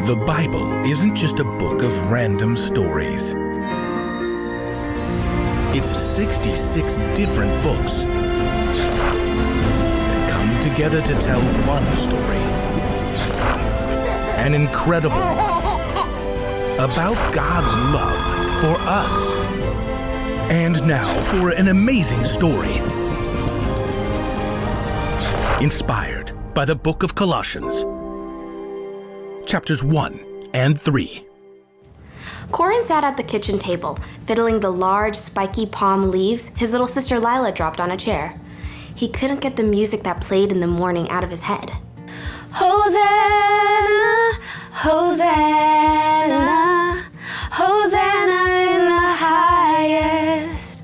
The Bible isn't just a book of random stories. It's 66 different books that come together to tell one story. An incredible one about God's love for us. And now for an amazing story. Inspired by the book of Colossians, chapters 1 and 3. Corin sat at the kitchen table, fiddling the large, spiky palm leaves his little sister Lila dropped on a chair. He couldn't get the music that played in the morning out of his head. Hosanna, Hosanna, Hosanna in the highest.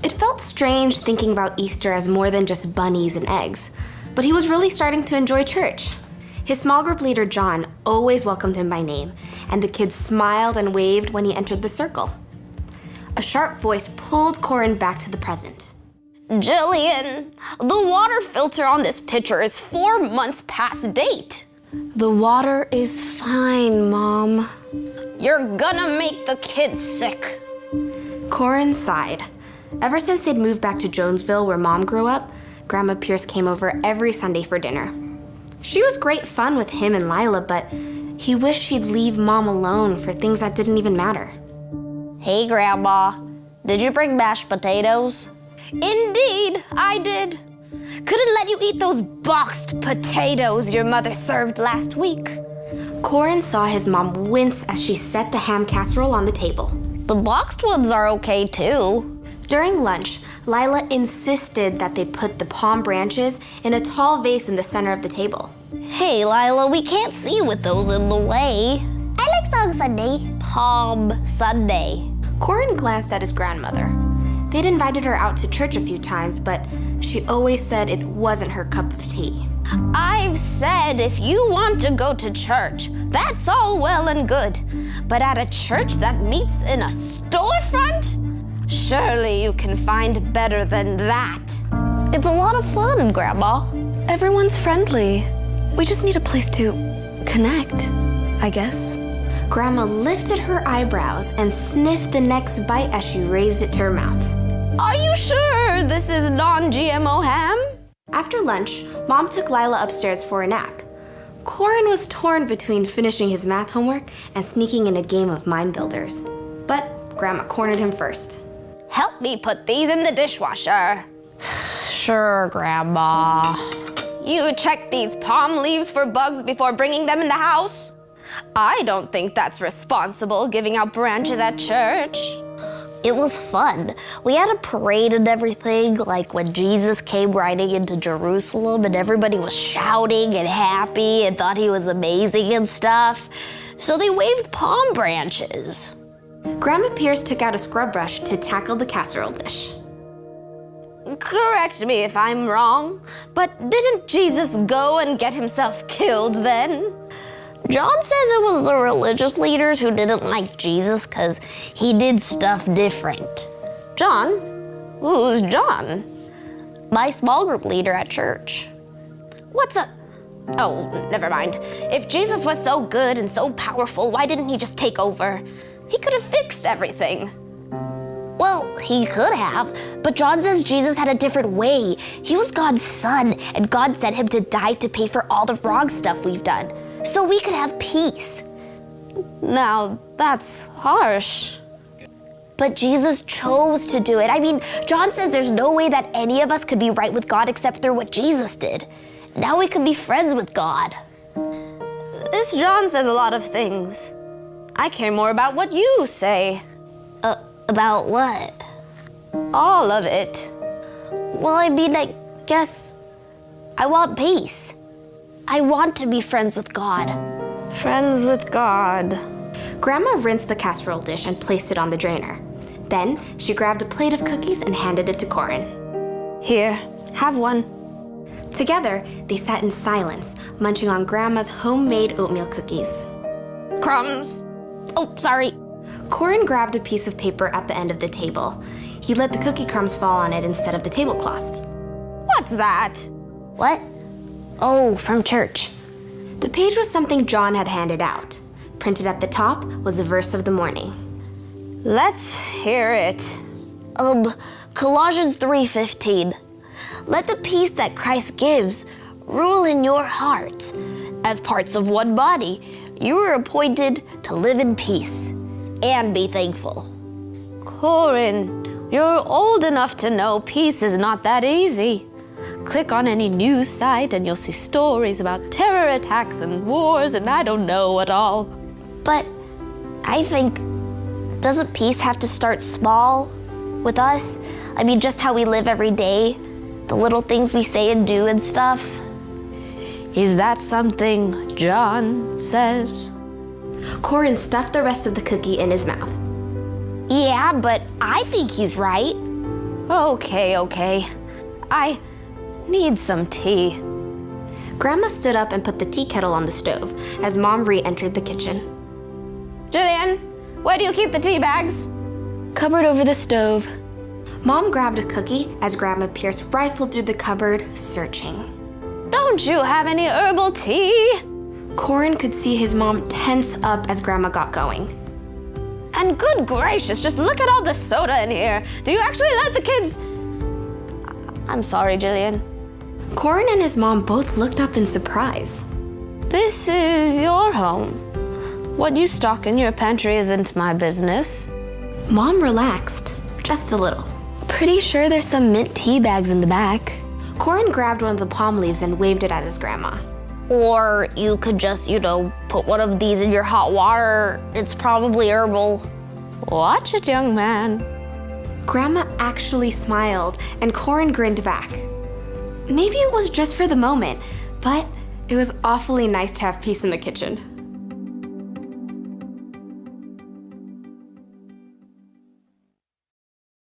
It felt strange thinking about Easter as more than just bunnies and eggs, but he was really starting to enjoy church. His small group leader, John, always welcomed him by name, and the kids smiled and waved when he entered the circle. A sharp voice pulled Corin back to the present. Jillian, the water filter on this pitcher is 4 months past date. The water is fine, Mom. You're gonna make the kids sick. Corin sighed. Ever since they'd moved back to Jonesville, where Mom grew up, Grandma Pierce came over every Sunday for dinner. She was great fun with him and Lila, but he wished she'd leave Mom alone for things that didn't even matter. Hey, Grandma, did you bring mashed potatoes? Indeed, I did. Couldn't let you eat those boxed potatoes your mother served last week. Corin saw his mom wince as she set the ham casserole on the table. The boxed ones are okay, too. During lunch, Lila insisted that they put the palm branches in a tall vase in the center of the table. Hey, Lila, we can't see with those in the way. I like Song Sunday. Palm Sunday. Corin glanced at his grandmother. They'd invited her out to church a few times, but she always said it wasn't her cup of tea. I've said if you want to go to church, that's all well and good. But at a church that meets in a storefront? Surely you can find better than that. It's a lot of fun, Grandma. Everyone's friendly. We just need a place to connect, I guess. Grandma lifted her eyebrows and sniffed the next bite as she raised it to her mouth. Are you sure this is non-GMO ham? After lunch, Mom took Lila upstairs for a nap. Corin was torn between finishing his math homework and sneaking in a game of mind builders. But Grandma cornered him first. Help me put these in the dishwasher. Sure, Grandma. You check these palm leaves for bugs before bringing them in the house? I don't think that's responsible, giving out branches at church. It was fun. We had a parade and everything, like when Jesus came riding into Jerusalem and everybody was shouting and happy and thought he was amazing and stuff. So they waved palm branches. Grandma Pierce took out a scrub brush to tackle the casserole dish. Correct me if I'm wrong, but didn't Jesus go and get himself killed then? John says it was the religious leaders who didn't like Jesus because he did stuff different. John? Who's John? My small group leader at church. What's a... Oh, never mind. If Jesus was so good and so powerful, why didn't he just take over? He could have fixed everything. Well, he could have, but John says Jesus had a different way. He was God's son, and God sent him to die to pay for all the wrong stuff we've done, so we could have peace. Now, that's harsh. But Jesus chose to do it. I mean, John says there's no way that any of us could be right with God except through what Jesus did. Now we can be friends with God. This John says a lot of things. I care more about what you say. About what? All of it. Well, I mean, I guess I want peace. I want to be friends with God. Friends with God. Grandma rinsed the casserole dish and placed it on the drainer. Then she grabbed a plate of cookies and handed it to Corin. Here, have one. Together, they sat in silence, munching on Grandma's homemade oatmeal cookies. Crumbs. Oh, sorry. Corin grabbed a piece of paper at the end of the table. He let the cookie crumbs fall on it instead of the tablecloth. What's that? What? Oh, from church. The page was something John had handed out. Printed at the top was a verse of the morning. Let's hear it. Colossians 3:15. Let the peace that Christ gives rule in your hearts. As parts of one body, you were appointed to live in peace and be thankful. Corin, you're old enough to know peace is not that easy. Click on any news site and you'll see stories about terror attacks and wars and I don't know what all. But I think, doesn't peace have to start small with us? I mean, just how we live every day, the little things we say and do and stuff. Is that something John says? Corin stuffed the rest of the cookie in his mouth. Yeah, but I think he's right. Okay. I need some tea. Grandma stood up and put the tea kettle on the stove as Mom re-entered the kitchen. Jillian, where do you keep the tea bags? Cupboard over the stove. Mom grabbed a cookie as Grandma Pierce rifled through the cupboard, searching. Don't you have any herbal tea? Corin could see his mom tense up as Grandma got going. And good gracious, just look at all the soda in here. Do you actually let the kids... I'm sorry, Jillian. Corin and his mom both looked up in surprise. This is your home. What you stock in your pantry isn't my business. Mom relaxed, just a little. Pretty sure there's some mint tea bags in the back. Corin grabbed one of the palm leaves and waved it at his grandma. Or you could just, put one of these in your hot water. It's probably herbal. Watch it, young man. Grandma actually smiled, and Corin grinned back. Maybe it was just for the moment, but it was awfully nice to have peace in the kitchen.